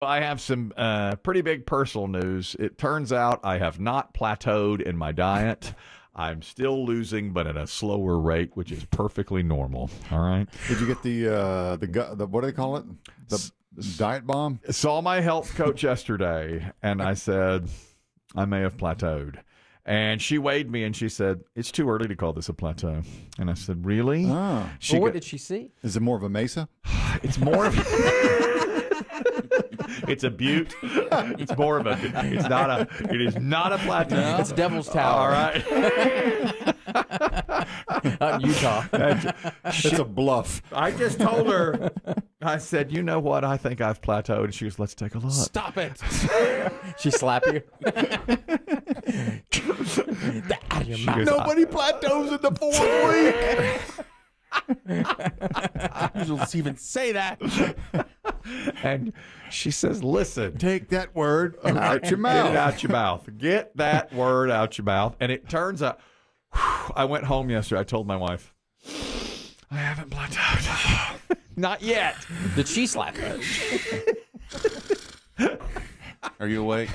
I have some pretty big personal news. It turns out I have not plateaued in my diet. I'm still losing, but at a slower rate, which is perfectly normal. All right. Did you get the what do they call it? The diet bomb? Saw my health coach yesterday, and I said I may have plateaued. And she weighed me, and she said, it's too early to call this a plateau. And I said, really? Oh. Well, what did she see? Is it more of a mesa? It's more of it's a butte. It's more of a, it is not a plateau. No, it's Devil's Tower. All right. Out in Utah. It's a bluff. I just told her, I said, you know what? I think I've plateaued. And she goes, let's take a look. Stop it. She slap you. Out of your mouth. Nobody plateaus in the 4th week. You don't even say that. And she says, listen. Take that word out your mouth. Get it out your mouth. Get that word out your mouth. And it turns out, I went home yesterday. I told my wife, I haven't plateaued. Not yet. Did she slap you? Are you awake?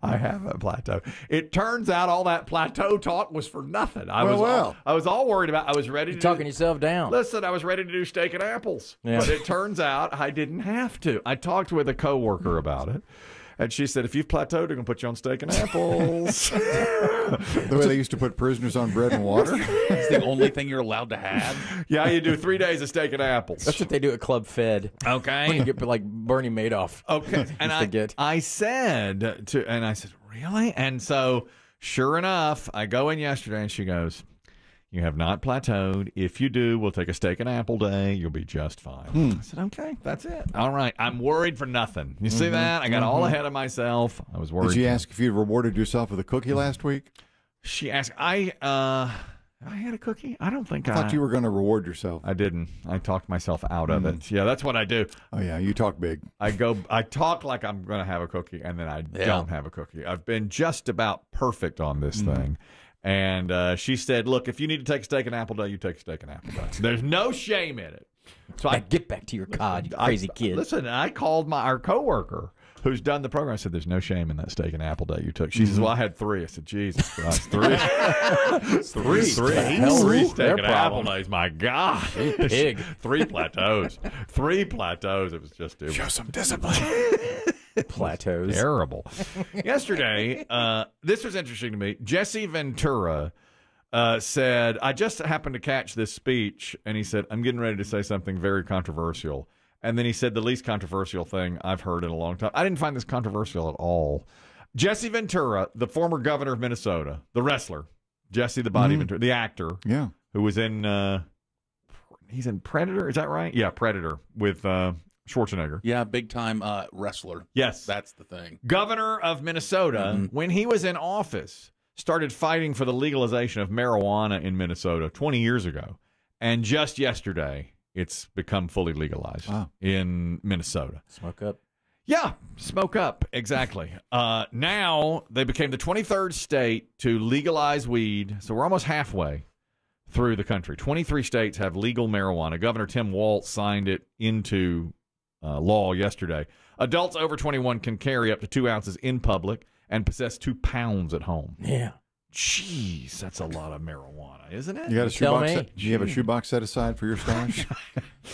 I haven't plateaued. It turns out all that plateau talk was for nothing. I was all worried about. I was ready to talking yourself down. Listen, I was ready to do steak and apples, but it turns out I didn't have to. I talked with a coworker about it, and she said, "If you've plateaued, they're gonna put you on steak and apples." The way they used to put prisoners on bread and water. It's the only thing you're allowed to have. Yeah, you do 3 days of steak and apples. That's what they do at Club Fed. Okay, when you get like Bernie Madoff. Okay, and I said, really? And so, sure enough, I go in yesterday, and she goes, you have not plateaued. If you do, we'll take a steak and apple day. You'll be just fine. I said, okay, that's it. All right. I'm worried for nothing. You see that? I got all ahead of myself. I was worried. Did she ask if you rewarded yourself with a cookie last week? She asked, I had a cookie? I don't think I thought you were going to reward yourself. I didn't. I talked myself out of it. Yeah, that's what I do. Oh, yeah. You talk big. I talk like I'm going to have a cookie, and then I don't have a cookie. I've been just about perfect on this thing. And she said, look, if you need to take a steak and apple day, you take a steak and apple day. There's no shame in it. So I get back to your cod, you crazy kid. Listen, I called our coworker who's done the program. I said, there's no shame in that steak and apple day you took. She says, well, I had 3. I said, Jesus Christ, 3. three steak and apple days. My God. Pig. 3 plateaus. 3 plateaus. It was just stupid. Show some discipline. Plateaus. Terrible. Yesterday, this was interesting to me. Jesse Ventura said, I just happened to catch this speech, and he said, I'm getting ready to say something very controversial. And then he said the least controversial thing I've heard in a long time. I didn't find this controversial at all. Jesse Ventura, the former governor of Minnesota, the wrestler, Jesse the Body Ventura, the actor, who was in, he's in Predator, is that right? Yeah, Predator with Schwarzenegger. Yeah, big time wrestler. Yes. That's the thing. Governor of Minnesota, when he was in office, started fighting for the legalization of marijuana in Minnesota 20 years ago. And just yesterday, it's become fully legalized in Minnesota. Smoke up. Yeah, smoke up. Exactly. Now they became the 23rd state to legalize weed. So we're almost halfway through the country. 23 states have legal marijuana. Governor Tim Walz signed it into law yesterday. Adults over 21 can carry up to 2 ounces in public and possess 2 pounds at home. Yeah. Jeez, that's a lot of marijuana, isn't it? You got a shoebox? Do you have a shoebox set aside for your stash?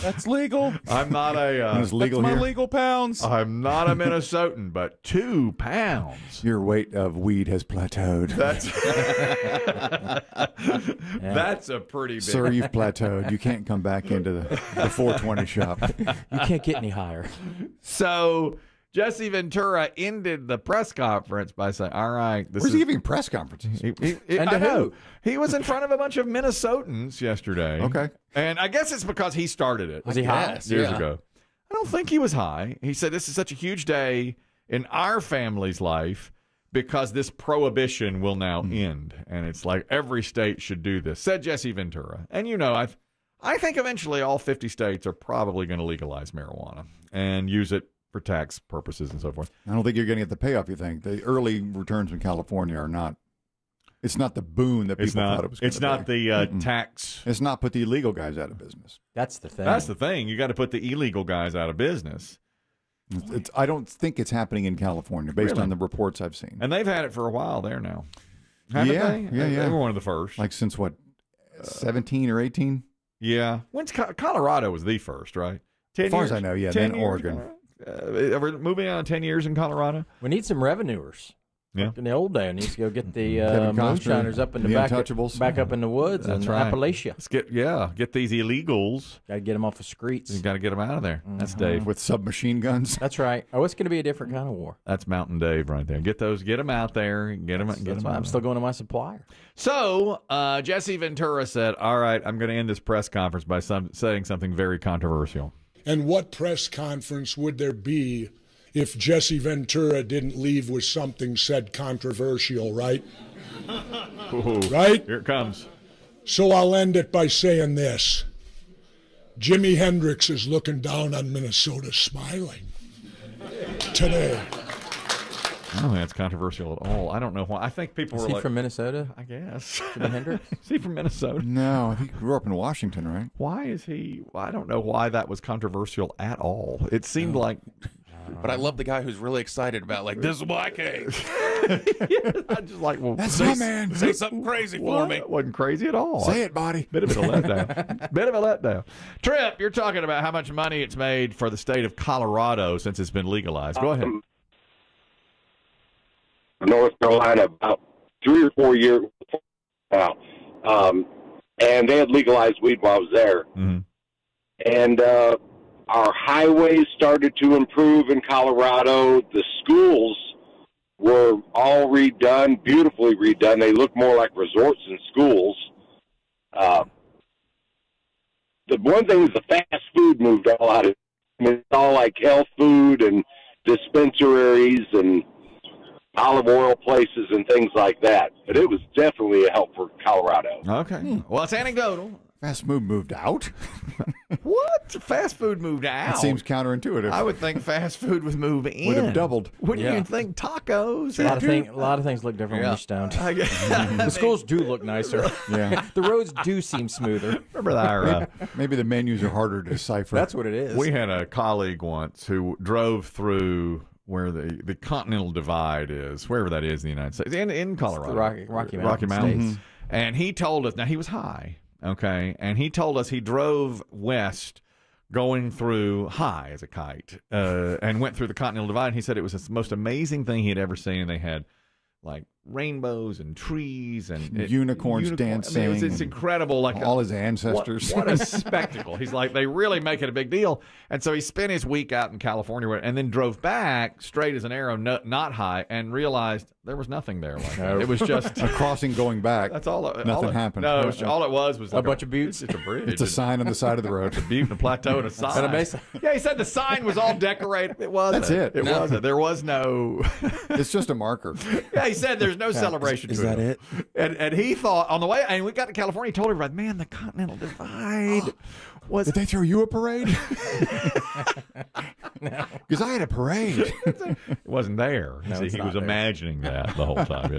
That's legal. I'm not a. It's legal that's here? my legal pounds. I'm not a Minnesotan, but 2 pounds. Your weight of weed has plateaued. That's a pretty big. Sir, you've plateaued. You can't come back into the 420 shop. You can't get any higher. So Jesse Ventura ended the press conference by saying, all right. Where's he giving press conferences? And to who? He was in front of a bunch of Minnesotans yesterday. Okay. And I guess it's because he started it. Was he high? Years ago. I don't think he was high. He said, this is such a huge day in our family's life because this prohibition will now end. And it's like every state should do this, said Jesse Ventura. And, you know, I think eventually all 50 states are probably going to legalize marijuana and use it for tax purposes and so forth. I don't think you're going to get the payoff you think. The early returns in California are not. It's not the boon that people thought it was going to be. It's not the tax. It's not put the illegal guys out of business. That's the thing. That's the thing. You got to put the illegal guys out of business. I don't think it's happening in California, based Really? on the reports I've seen. And they've had it for a while there now. Haven't Yeah, they? yeah. They were one of the first. Like since what, 17 or 18? Yeah. When's Colorado was the first, right? 10 As far years? as I know, yeah. 10 Then years? Oregon. We're moving on 10 years in Colorado. We need some revenuers. Yeah. Like in the old day, I need to go get the Kevin Costner, moonshiners up in the the back, Untouchables. back up in the woods That's in right. Appalachia. Let's get these illegals. Got to get them off the streets. You got to get them out of there. That's Dave. With submachine guns. That's right. Oh, it's going to be a different kind of war. That's Mountain Dave right there. Get them out there. Get them. That's why I'm still going to my supplier. So Jesse Ventura said, "All right, I'm going to end this press conference by saying something very controversial." And what press conference would there be if Jesse Ventura didn't leave with something said controversial, right? Ooh, Right? here it comes. So I'll end it by saying this. Jimi Hendrix is looking down on Minnesota smiling today. I don't think that's controversial at all. I don't know why. I think people Is were he like, from Minnesota? I guess. Jimi Hendrix? Is he from Minnesota? No, I think he grew up in Washington, right? Why is he? I don't know why that was controversial at all. It seemed like. But I love the guy who's really excited about, like, this is my case. I just like, well, That's my man. Say something crazy for what? me. It wasn't crazy at all. Say it, buddy. Bit of a letdown. Bit of a letdown. Trip, you're talking about how much money it's made for the state of Colorado since it's been legalized. Go ahead. North Carolina about 3 or 4 years now. And they had legalized weed while I was there. Mm-hmm. And our highways started to improve in Colorado. The schools were all redone, beautifully redone. They look more like resorts than schools. The one thing is the fast food moved all out of it. I mean, it's all like health food and dispensaries and olive oil places and things like that. But it was definitely a help for Colorado. Okay. Well, it's anecdotal. Fast food moved out? What? Fast food moved out? That seems counterintuitive. I would think fast food would move in. Would have doubled. Wouldn't Yeah. you think tacos? A lot of things look different when you're stoned. I guess- The schools do look nicer. Yeah. The roads do seem smoother. Remember that? Maybe the menus are harder to decipher. That's what it is. We had a colleague once who drove through where the Continental Divide is, wherever that is in the United States, in Colorado. the Rocky Mountain Mountains. States. And he told us, now he was high, okay, and he told us he drove west going through high as a kite and went through the Continental Divide. And he said it was the most amazing thing he had ever seen. And they had like rainbows and trees and unicorns dancing. I mean, it's incredible. Like all his ancestors. What a spectacle. He's like, they really make it a big deal. And so he spent his week out in California and then drove back straight as an arrow, not high, and realized there was nothing there. Like that. It was just A crossing going back. that's all. Nothing happened. No, all it was A like bunch of buttes. It's a bridge. It's a sign on the side of the road. It's a butte and a plateau and a sign. And a mesa. Yeah, he said the sign was all decorated. It wasn't. That's it. It wasn't. There was no. It's just a marker. Yeah, he said there's no celebration. Is to that it? And he thought on the way, and we got to California, he told everybody, man, the Continental Divide was. Did they throw you a parade? Because I had a parade. It wasn't there. No, See, it's he not was there. imagining that the whole time. You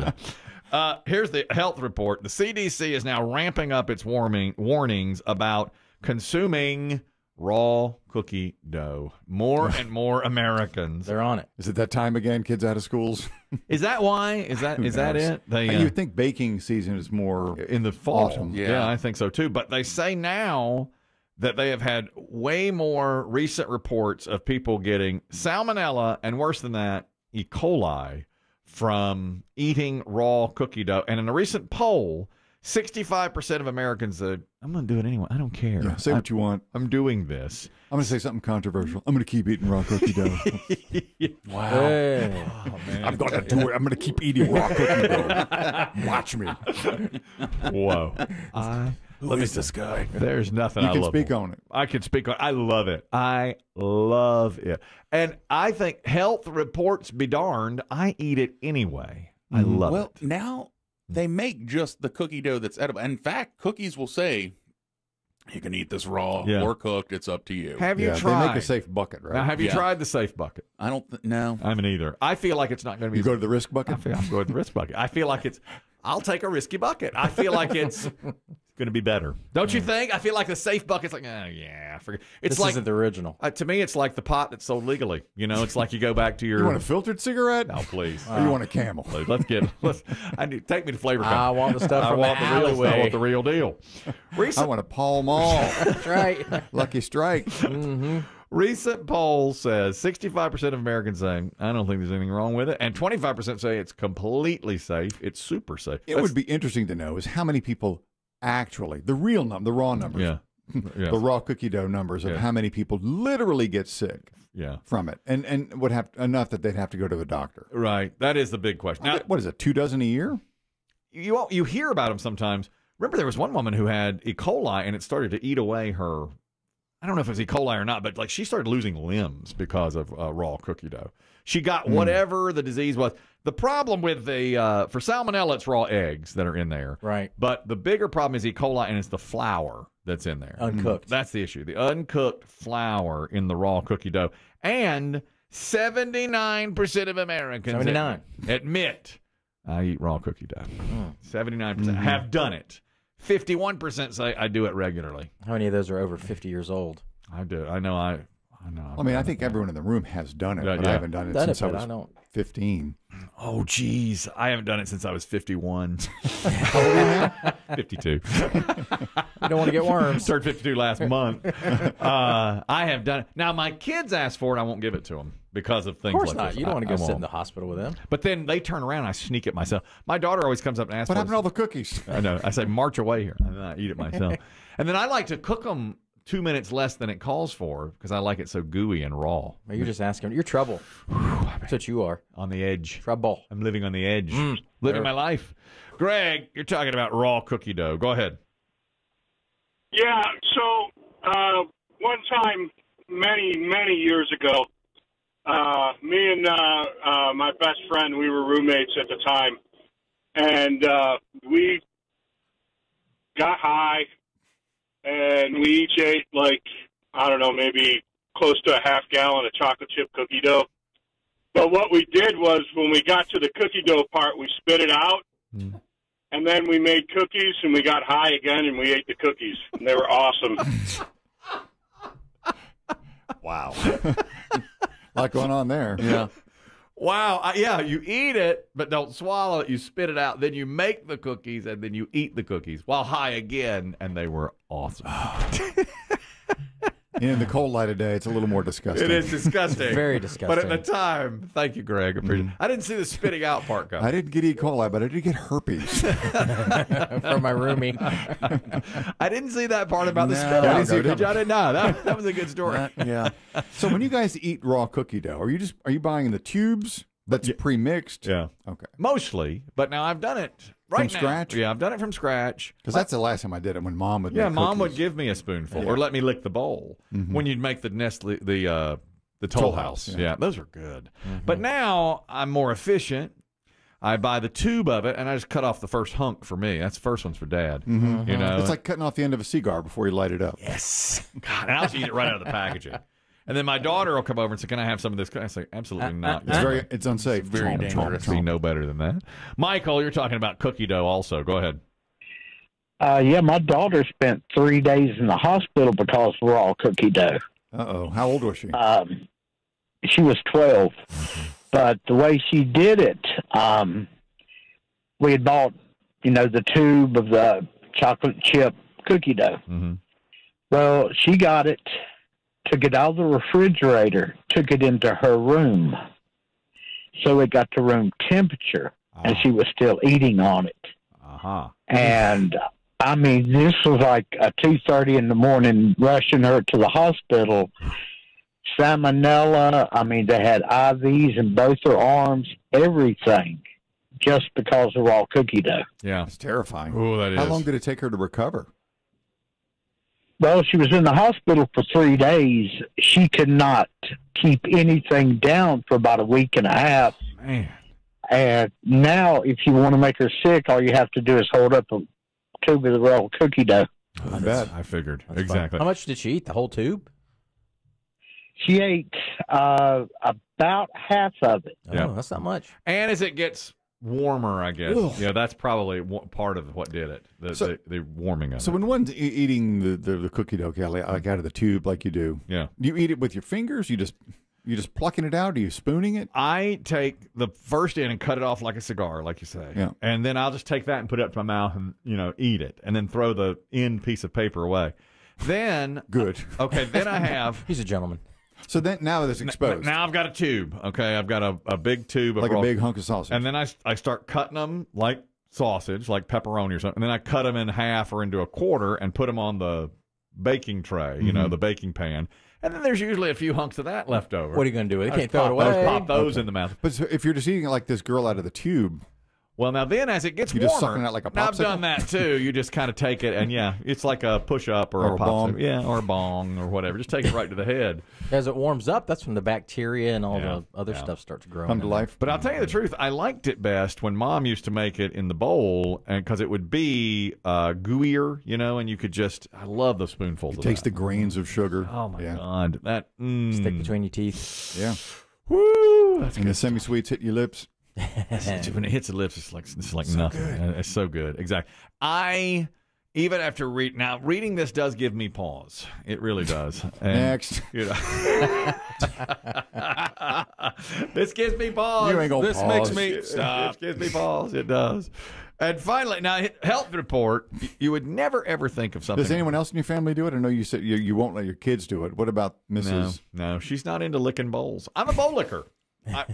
know? Here's the health report. The CDC is now ramping up its warnings about consuming raw cookie dough. More and more Americans. They're on it. Is it that time again? Kids out of schools? Is that why? Is that knows? it? They, You think baking season is more in the fall. autumn. Yeah, I think so too. But they say now that they have had way more recent reports of people getting salmonella and worse than that, E. coli from eating raw cookie dough. And in a recent poll, 65% of Americans said, I'm going to do it anyway. I don't care. Yeah, say what you want. I'm doing this. I'm going to say something controversial. I'm going to keep eating raw cookie dough. Wow. Hey. I'm going to do it. I'm going to keep eating raw cookie dough. Watch me. Whoa. Who is this guy? There's nothing You I can love speak more. on it. I can speak on it. I love it. I love it. And I think health reports be darned. I eat it anyway. I love Well, it. now they make just the cookie dough that's edible. In fact, cookies will say, you can eat this raw Yeah. or cooked. It's up to you. Have you Yeah, tried? they make a safe bucket, right? Now, have you Yeah. tried the safe bucket? I don't know. I haven't either. I feel like it's not going to be. You go to the risk bucket? I'm going to the risk bucket. I feel like it's. I'll take a risky bucket. I feel like it's going to be better. Don't you think? I feel like the safe bucket's like, oh, yeah, forget. It's This like isn't the original. to me, it's like the pot that's sold legally. You know, it's like you go back to your. You want a filtered cigarette? No, please. Or you want a Camel? Please, take me to Flavor Company. I want the stuff I from want the the real. I alleyway. want the real deal. I want a Pall Mall. That's right. Lucky Strike. Recent poll says 65% of Americans say, I don't think there's anything wrong with it, and 25% say it's completely safe. It's super safe. It would be interesting to know is how many people actually, the real number, the raw numbers, Yeah. the raw cookie dough numbers of how many people literally get sick from it, and would have enough that they'd have to go to the doctor. Right. That is the big question. Now, What is it, 2 dozen a year? you hear about them sometimes. Remember, there was one woman who had E. coli, and it started to eat away her. I don't know if it was E. coli or not, but like she started losing limbs because of raw cookie dough. She got whatever the disease was. The problem with for salmonella, it's raw eggs that are in there. Right. But the bigger problem is E. coli, and it's the flour that's in there. Uncooked. That's the issue. The uncooked flour in the raw cookie dough. And 79% of Americans 79. admit I eat raw cookie dough. 79% have done it. 51% say I do it regularly. How many of those are over 50 years old? I do. I know. I know. I mean, I think everyone in the room has done it, but I haven't done it since I was 15. Oh, geez. I haven't done it since I was 51. 52. You don't want to get worms. Turned 52 last month. I have done it. Now, my kids ask for it. I won't give it to them because of things Of course like not. this. You don't want to go sit in won't. the hospital with them. But then they turn around and I sneak it myself. My daughter always comes up and asks What for happened to all the cookies? I know. I say, march away here. And then I eat it myself. And then I like to cook them 2 minutes less than it calls for because I like it so gooey and raw. You're just asking. You're trouble. That's what you are. On the edge. Trouble. I'm living on the edge. Living my life. Greg, you're talking about raw cookie dough. Go ahead. Yeah, so one time, many years ago, me and my best friend, we were roommates at the time, and we got high, and we each ate, like, I don't know, maybe close to a half gallon of chocolate chip cookie dough. But what we did was when we got to the cookie dough part, we spit it out, and then we made cookies, and we got high again, and we ate the cookies. And they were awesome. Wow. A lot going on there. Yeah. Wow. Yeah, you eat it, but don't swallow it. You spit it out. Then you make the cookies, and then you eat the cookies while high again, and they were awesome. In the cold light of day, it's a little more disgusting. It is disgusting. Very disgusting. But at the time, thank you, Greg. Appreciate it. I didn't see the spitting out part coming. I didn't get E. coli, but I did get herpes. From my roomie. I didn't see that part about the No, spit no, out. did you? I didn't know. That was a good story. Yeah. So when you guys eat raw cookie dough, are you buying the tubes that's pre-mixed? Yeah. Okay. Mostly, but now I've done it right From now. scratch? Yeah, I've done it from scratch. Because that's the last time I did it when Mom would Yeah, make Mom would cookies. give me a spoonful or let me lick the bowl when you'd make the Nestle, the Toll House. Yeah, those are good. But now I'm more efficient. I buy the tube of it and I just cut off the first hunk for me. That's the first one's for Dad. You know, It's like cutting off the end of a cigar before you light it up. yes, God, and I'll just eat it right out of the packaging. And then my daughter will come over and say, "Can I have some of this?" I say, "Absolutely not." It's unsafe. very dangerous. Be no better than that. Michael, you're talking about cookie dough also. Go ahead. Yeah, my daughter spent 3 days in the hospital because of raw cookie dough. Uh-oh. How old was she? She was 12. But the way she did it, we had bought, the tube of the chocolate chip cookie dough. Well, she got it, took it out of the refrigerator, took it into her room. So it got to room temperature, and she was still eating on it. And, I mean, this was like 2:30 in the morning, rushing her to the hospital. Salmonella, I mean, they had IVs in both her arms, everything, just because of raw cookie dough. Yeah, It's terrifying. Oh, that is. How long did it take her to recover? Well, she was in the hospital for 3 days. She could not keep anything down for about a week and a half. Man. And now, if you want to make her sick, all you have to do is hold up a tube of the raw cookie dough. I bet. I figured. Exactly. How much did she eat? The whole tube? She ate about half of it. Oh, that's not much. And as it gets warmer, I guess. Ugh. Yeah, that's probably part of what did it. The warming of So it. when one's eating the cookie dough, Kelly, like out of the tube, like you do, Yeah. do you eat it with your fingers? You just plucking it out? Are you spooning it? I take the first end and cut it off like a cigar, like you say. Yeah. And then I'll just take that and put it up to my mouth and, eat it. And then throw the end piece of paper away. Then. Good. Okay, then I have. He's a gentleman. So then now it's exposed. Now I've got a tube. Okay, I've got a big tube of like raw, a big hunk of sausage. and then I start cutting them like sausage, like pepperoni or something. And then I cut them in half or into a quarter and put them on the baking tray, the baking pan. And then there's usually a few hunks of that left over. What are you going to do with it? I You can't just throw it away. Pop those in the mouth. But so if you're just eating it like this girl out of the tube, Well, now then, as it gets You warmer, just sucking it out like a now I've popsicle? done that too. You just kind of take it, and it's like a push-up or a bong. popsicle. Yeah, or a bong or whatever. Just take it right to the head. As it warms up, that's when the bacteria and all the other Yeah. stuff starts growing. come to in life. But I'll tell you the truth, I liked it best when Mom used to make it in the bowl, and because it would be gooier, and you could I love the spoonfuls of Takes that. the grains of sugar. Oh my yeah. God, that there. Stick between your teeth. Yeah. woo, that's And the semi-sweets hit your lips. when it hits the lips, it's like nothing. It's so good. Exactly. Even after reading this does give me pause. It really does. And, Next. This gives me pause. You ain't gonna This pause. makes me stop. It gives me pause. It does. And finally, now health report. You would never ever think of something. Does anyone else in your family do it? I know you said you won't let your kids do it. What about Mrs. No, she's not into licking bowls. I'm a bowl licker.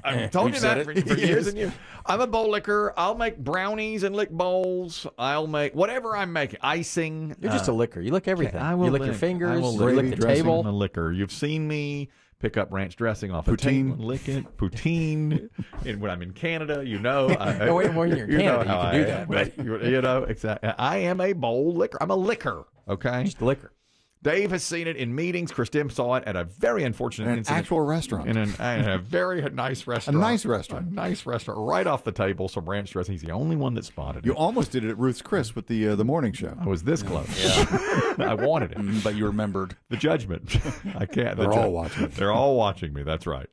I've told you that for years and years. I'm a bowl licker. I'll make brownies and lick bowls. I'll make whatever I'm making. Icing. You're just a licker. You lick everything. I will you lick your lick. fingers. I will You lick lick the dressing. table. I'm a licker. You've seen me pick up ranch dressing off a Poutine. table and lick it. Poutine. And when I'm in Canada, No, wait, when you're in Canada, how you can do that, But, exactly. I am a bowl licker. I'm a licker. Okay. Just a licker. Dave has seen it in meetings. Chris Demm saw it at a very unfortunate In an incident. actual restaurant. In a very nice restaurant. A nice restaurant. A nice restaurant. Right off the table, some ranch dressing. He's the only one that spotted You it. almost did it at Ruth's Chris with the morning show. I was this close. I wanted it. But you remembered. The judgment. I can't. They're all watching. They're all watching me. That's right.